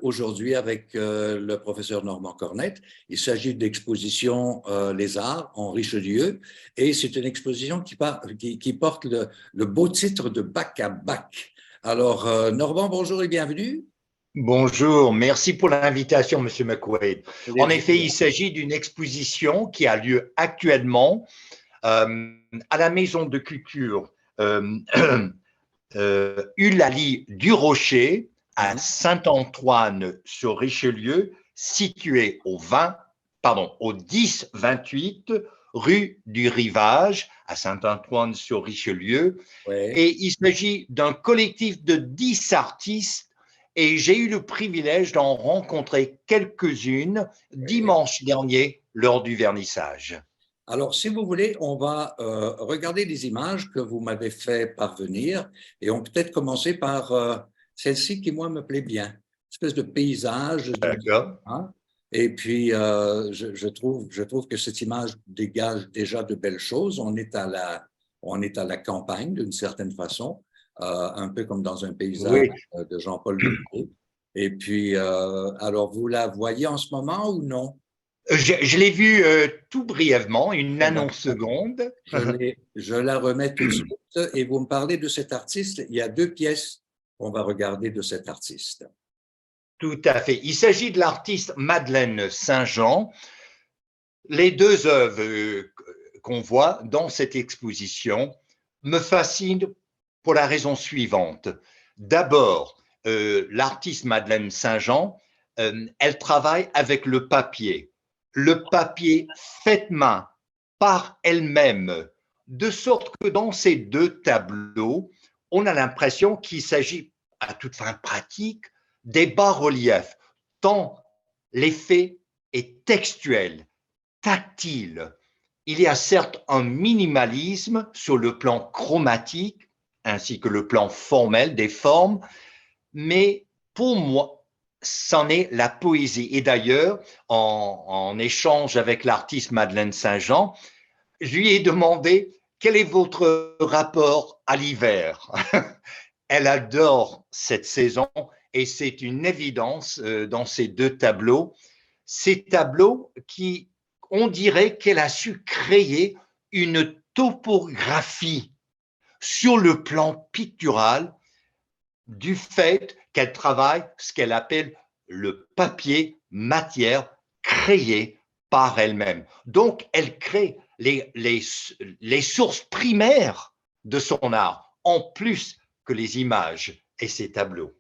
aujourd'hui avec le professeur Normand Cornette. Il s'agit d'exposition Les Arts en Richelieu et c'est une exposition qui porte le beau titre de Bac à Bac. Alors, Normand, bonjour et bienvenue. Bonjour, merci pour l'invitation, Monsieur McQuaid. En effet, il Plaisir. s'agit d'une exposition qui a lieu actuellement à la Maison de Culture Eulalie du Rocher à Saint-Antoine-sur-Richelieu, située au 10-28 rue du Rivage à Saint-Antoine-sur-Richelieu. Ouais. Et il s'agit d'un collectif de 10 artistes et j'ai eu le privilège d'en rencontrer quelques-unes dimanche dernier lors du vernissage. Alors, si vous voulez, on va regarder les images que vous m'avez fait parvenir et on peut peut-être commencer par celle-ci qui, moi, me plaît bien. Une espèce de paysage. D'accord. Hein. Et puis, je trouve que cette image dégage déjà de belles choses. On est à la campagne, d'une certaine façon, un peu comme dans un paysage Oui, de Jean-Paul Gaultier. Et puis, alors, vous la voyez en ce moment ou non? je l'ai vu tout brièvement, une Eh ben, nanoseconde. je la remets tout de suite et vous me parlez de cet artiste. Il y a deux pièces qu'on va regarder de cet artiste. Tout à fait. Il s'agit de l'artiste Madeleine Saint-Jean. Les deux œuvres qu'on voit dans cette exposition me fascinent pour la raison suivante. D'abord, l'artiste Madeleine Saint-Jean, elle travaille avec le papier fait main par elle-même, de sorte que dans ces deux tableaux, on a l'impression qu'il s'agit, à toute fin pratique, des bas-reliefs, tant l'effet est textuel, tactile. Il y a certes un minimalisme sur le plan chromatique ainsi que le plan formel des formes, mais pour moi, c'en est la poésie. Et d'ailleurs, en échange avec l'artiste Madeleine Saint-Jean, je lui ai demandé quel est votre rapport à l'hiver. Elle adore cette saison et c'est une évidence dans ces deux tableaux. Ces tableaux qui, on dirait qu'elle a su créer une topographie sur le plan pictural du fait qu'elle travaille ce qu'elle appelle le papier matière créé par elle-même. Donc, elle crée les sources primaires de son art, en plus que les images et ses tableaux.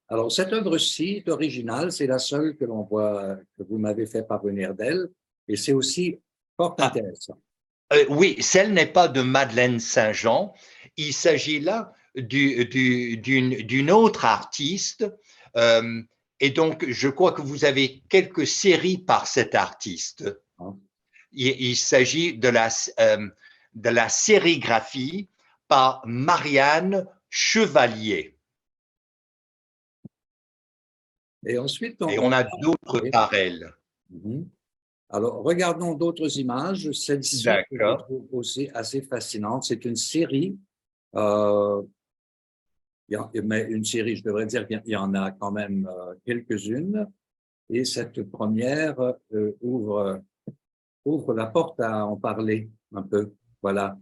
Alors, cette œuvre-ci est originale, c'est la seule que l'on voit, que vous m'avez fait parvenir d'elle, et c'est aussi fort Ah, intéressant. oui, celle n'est pas de Madeleine Saint-Jean. Il s'agit là d'une autre artiste. Euh, et donc, je crois que vous avez quelques séries par cet artiste. Hein. Il s'agit de la sérigraphie par Marianne Chevalier. Et ensuite, Et on a d'autres oui. par elle. Mhm. Alors, regardons d'autres images. Celle-ci, que je D'accord. trouve aussi assez fascinante, c'est une série. Euh, mais une série, je devrais dire qu'il y en a quand même quelques-unes. Et cette première ouvre la porte à en parler un peu. Voilà.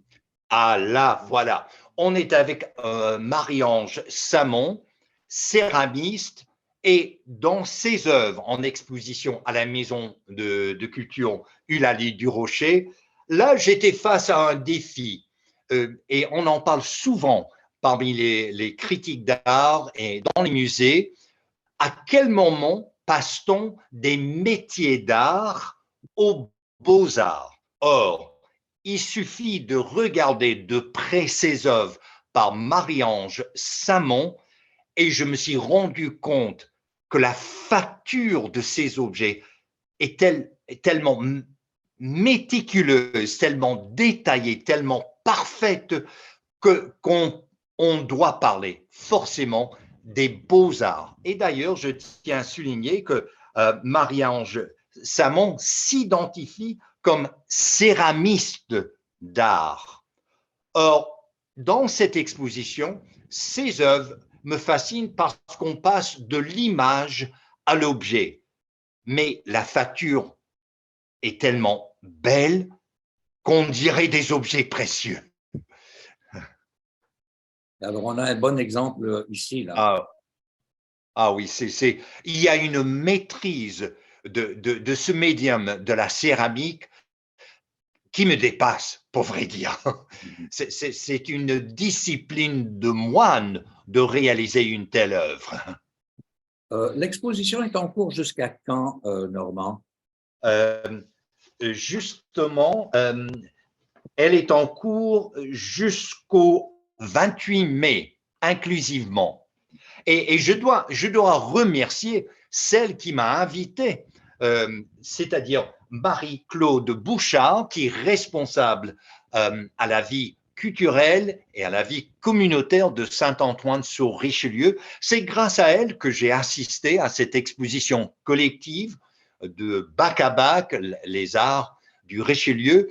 Ah là, voilà. On est avec Marie-Ange Samon, céramiste, et dans ses œuvres en exposition à la Maison de Culture Eulalie du Rocher, là, j'étais face à un défi. Et on en parle souvent parmi les critiques d'art et dans les musées. À quel moment passe-t-on des métiers d'art aux beaux-arts? Or, il suffit de regarder de près ces œuvres par Marie-Ange Samon et je me suis rendu compte que la facture de ces objets est tellement méticuleuse, tellement détaillée, tellement parfaite qu'on doit parler forcément des beaux-arts. Et d'ailleurs, je tiens à souligner que Marie-Ange Samon s'identifie comme céramiste d'art. Or, dans cette exposition, ses œuvres me fascine parce qu'on passe de l'image à l'objet. Mais la facture est tellement belle qu'on dirait des objets précieux. Alors, on a un bon exemple ici, là. Ah, ah oui, il y a une maîtrise de ce médium de la céramique qui me dépasse, pour vrai dire. C'est une discipline de moine de réaliser une telle œuvre. L'exposition est en cours jusqu'à quand, Normand? Euh, Justement, elle est en cours jusqu'au 28 mai, inclusivement. Et je dois remercier celle qui m'a invité, c'est-à-dire Marie-Claude Bouchard, qui est responsable à la vie culturelle et à la vie communautaire de Saint-Antoine-sur-Richelieu. C'est grâce à elle que j'ai assisté à cette exposition collective de bac à bac, les arts du Richelieu.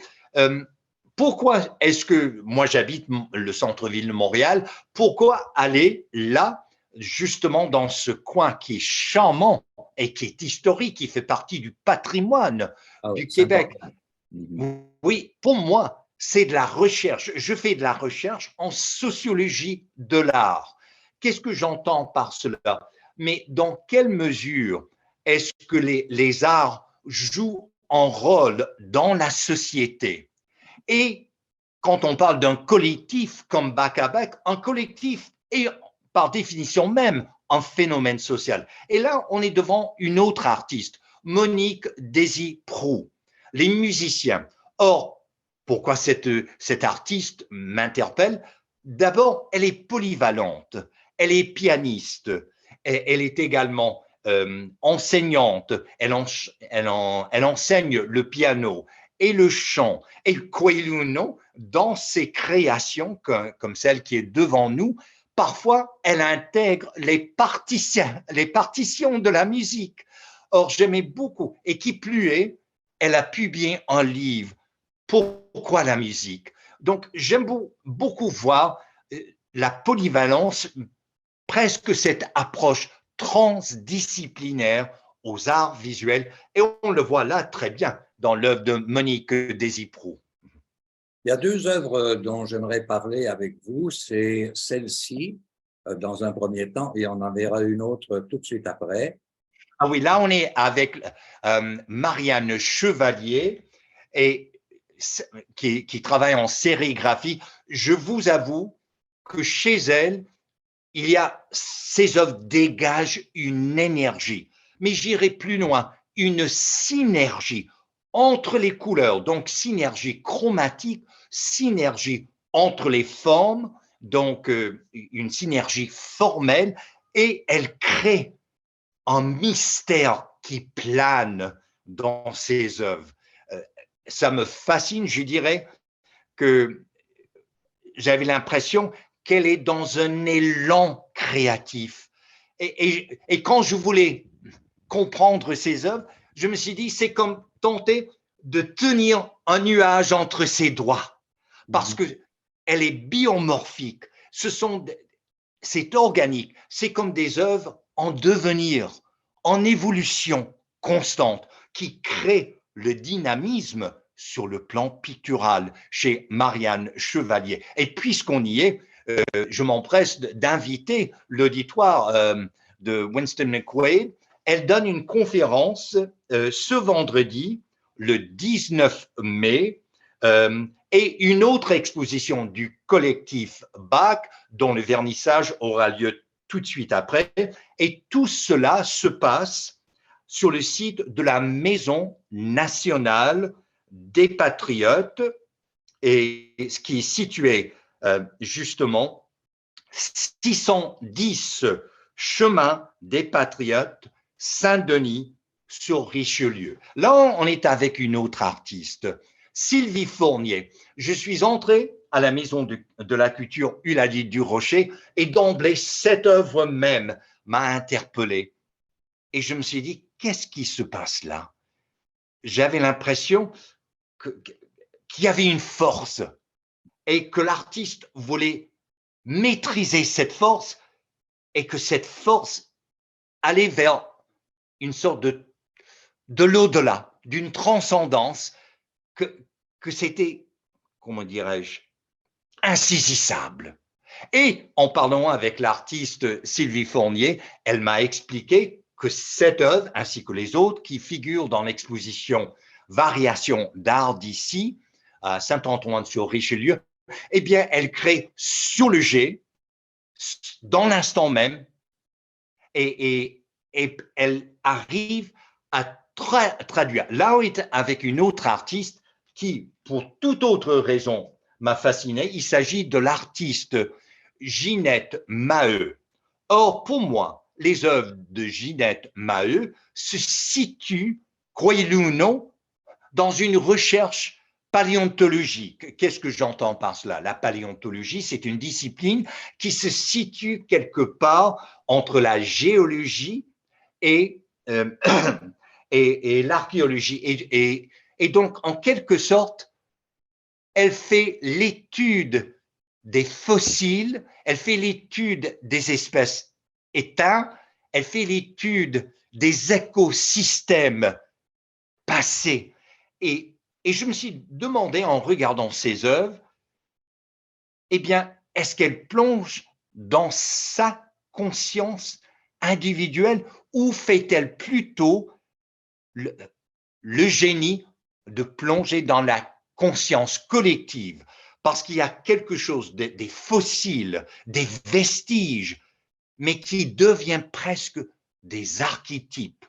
Pourquoi est-ce que moi j'habite le centre-ville de Montréal? Pourquoi aller là, justement dans ce coin qui est charmant et qui est historique, qui fait partie du patrimoine Ah oui, du c'est Québec? important. Mhm. Oui, pour moi, c'est de la recherche. Je fais de la recherche en sociologie de l'art. Qu'est-ce que j'entends par cela? Mais dans quelle mesure est-ce que les arts jouent un rôle dans la société? Et quand on parle d'un collectif comme Back à Back, un collectif est par définition même un phénomène social. Et là, on est devant une autre artiste, Monique Daisy-Proulx, les musiciens. Or, pourquoi cette artiste m'interpelle? D'abord, elle est polyvalente, elle est pianiste, elle est également enseignante, elle enseigne le piano et le chant. Et croyez-le ou non, dans ses créations, comme celle qui est devant nous, parfois elle intègre les partitions de la musique. Or, j'aimais beaucoup, et qui plus est, elle a publié un livre. Pourquoi la musique? Donc, j'aime beaucoup voir la polyvalence, presque cette approche transdisciplinaire aux arts visuels. Et on le voit là très bien dans l'œuvre de Monique Daisy-Proulx. Il y a deux œuvres dont j'aimerais parler avec vous. C'est celle-ci, dans un premier temps, et on en verra une autre tout de suite après. Ah oui, là on est avec Marianne Chevalier et, qui travaille en sérigraphie. Je vous avoue que chez elle, ces œuvres dégagent une énergie, mais j'irai plus loin, une synergie entre les couleurs, donc synergie chromatique, synergie entre les formes, donc une synergie formelle, et elle crée un mystère qui plane dans ses œuvres. Ça me fascine, je dirais que j'avais l'impression qu'elle est dans un élan créatif. Et quand je voulais comprendre ses œuvres, je me suis dit, c'est comme tenter de tenir un nuage entre ses doigts, parce que elle est biomorphique. C'est organique. C'est comme des œuvres en devenir, en évolution constante, qui créent le dynamisme sur le plan pictural chez Marianne Chevalier. Et puisqu'on y est, je m'empresse d'inviter l'auditoire de Winston McQuaid. Elle donne une conférence ce vendredi, le 19 mai, et une autre exposition du collectif BAC, dont le vernissage aura lieu tout de suite après. Et tout cela se passe sur le site de la Maison nationale des Patriotes, et ce qui est situé justement 610 chemin des Patriotes, Saint-Denis sur Richelieu. Là, on est avec une autre artiste, Sylvie Fournier. Je suis entré à la Maison de la Culture Eulalie du Rocher et d'emblée, cette œuvre même m'a interpellé. Et je me suis dit, qu'est-ce qui se passe là? J'avais l'impression qu'il y avait une force et que l'artiste voulait maîtriser cette force et que cette force allait vers une sorte de l'au-delà, d'une transcendance, que c'était, comment dirais-je, insaisissable. Et en parlant avec l'artiste Sylvie Fournier, elle m'a expliqué que cette œuvre, ainsi que les autres qui figurent dans l'exposition Variations d'art d'ici, à Saint-Antoine-sur-Richelieu, eh bien, elle crée sur le jet, dans l'instant même, et elle arrive à traduire. Là, on est avec une autre artiste qui, pour toute autre raison, m'a fasciné. Il s'agit de l'artiste Ginette Maheu. Or, pour moi, les œuvres de Ginette Maheu se situent, croyez-le ou non, dans une recherche paléontologique. Qu'est-ce que j'entends par cela? La paléontologie, c'est une discipline qui se situe quelque part entre la géologie et, et l'archéologie. Et donc, en quelque sorte, elle fait l'étude des fossiles, elle fait l'étude des espèces éteintes, elle fait l'étude des écosystèmes passés. Et je me suis demandé en regardant ses œuvres, eh bien, est-ce qu'elle plonge dans sa conscience individuelle ou fait-elle plutôt le génie de plonger dans la conscience collective? Parce qu'il y a quelque chose des fossiles, des vestiges, mais qui devient presque des archétypes,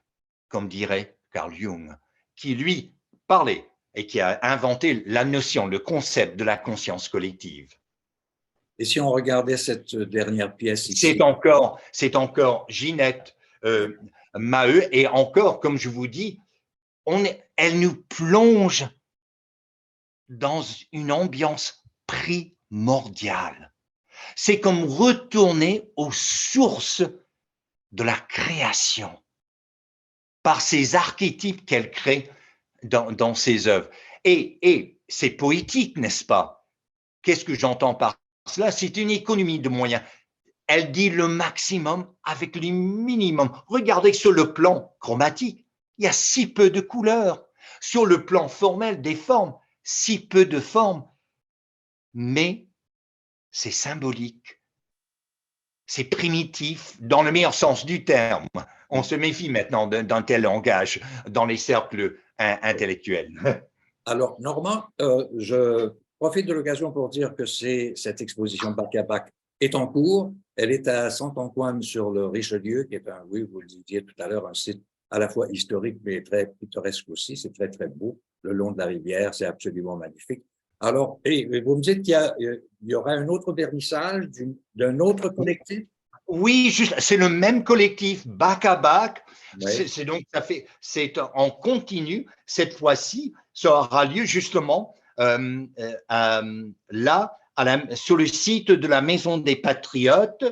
comme dirait Carl Jung, qui lui parlait et qui a inventé la notion, le concept de la conscience collective. Et si on regardait cette dernière pièce ici? C'est encore Ginette Maheu, et encore, comme je vous dis, elle nous plonge dans une ambiance primordiale. C'est comme retourner aux sources de la création par ces archétypes qu'elle crée dans ses œuvres. Et c'est poétique, n'est-ce pas? Qu'est-ce que j'entends par cela? C'est une économie de moyens. Elle dit le maximum avec le minimum. Regardez sur le plan chromatique, il y a si peu de couleurs. Sur le plan formel des formes, si peu de formes. Mais c'est symbolique. C'est primitif dans le meilleur sens du terme. On se méfie maintenant d'un tel langage dans les cercles intellectuels. Alors, Normand, je profite de l'occasion pour dire que cette exposition Bac à Bac est en cours. Elle est à Saint-Antoine sur le Richelieu, qui est oui, vous le disiez tout à l'heure, un site à la fois historique mais très pittoresque aussi. C'est très, très beau. Le long de la rivière, c'est absolument magnifique. Alors, et vous me dites qu'il y aura un autre vernissage d'un autre collectif? Oui, c'est le même collectif, Bac à Bac. Oui. C'est en continu. Cette fois-ci, ça aura lieu justement là, sur le site de la Maison des Patriotes,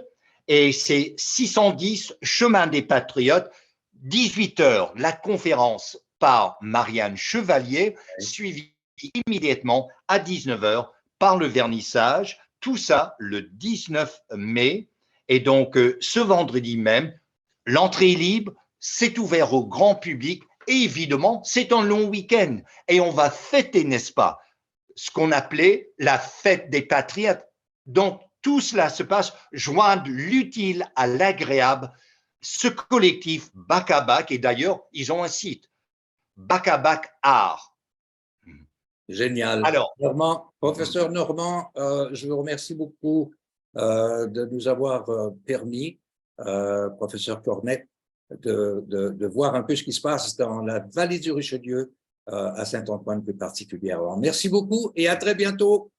et c'est 610 Chemin des Patriotes, 18h, la conférence par Marianne Chevalier, suivie immédiatement à 19h par le vernissage. Tout ça le 19 mai. Et donc, ce vendredi même, l'entrée est libre, c'est ouvert au grand public et évidemment, c'est un long week-end. Et on va fêter, n'est-ce pas, ce qu'on appelait la fête des patriotes. Donc, tout cela se passe, joindre l'utile à l'agréable. Ce collectif Bac à Bac, et d'ailleurs, ils ont un site, Bac à Bac Art. Génial. Alors, Professeur Normand, je vous remercie beaucoup de nous avoir permis, professeur Cornette, de voir un peu ce qui se passe dans la vallée du Richelieu, à Saint-Antoine plus particulièrement. Merci beaucoup et à très bientôt.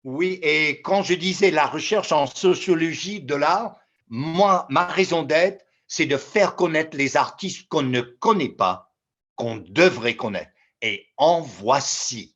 Oui, et quand je disais la recherche en sociologie de l'art, moi, ma raison d'être, c'est de faire connaître les artistes qu'on ne connaît pas, qu'on devrait connaître. Et en voici.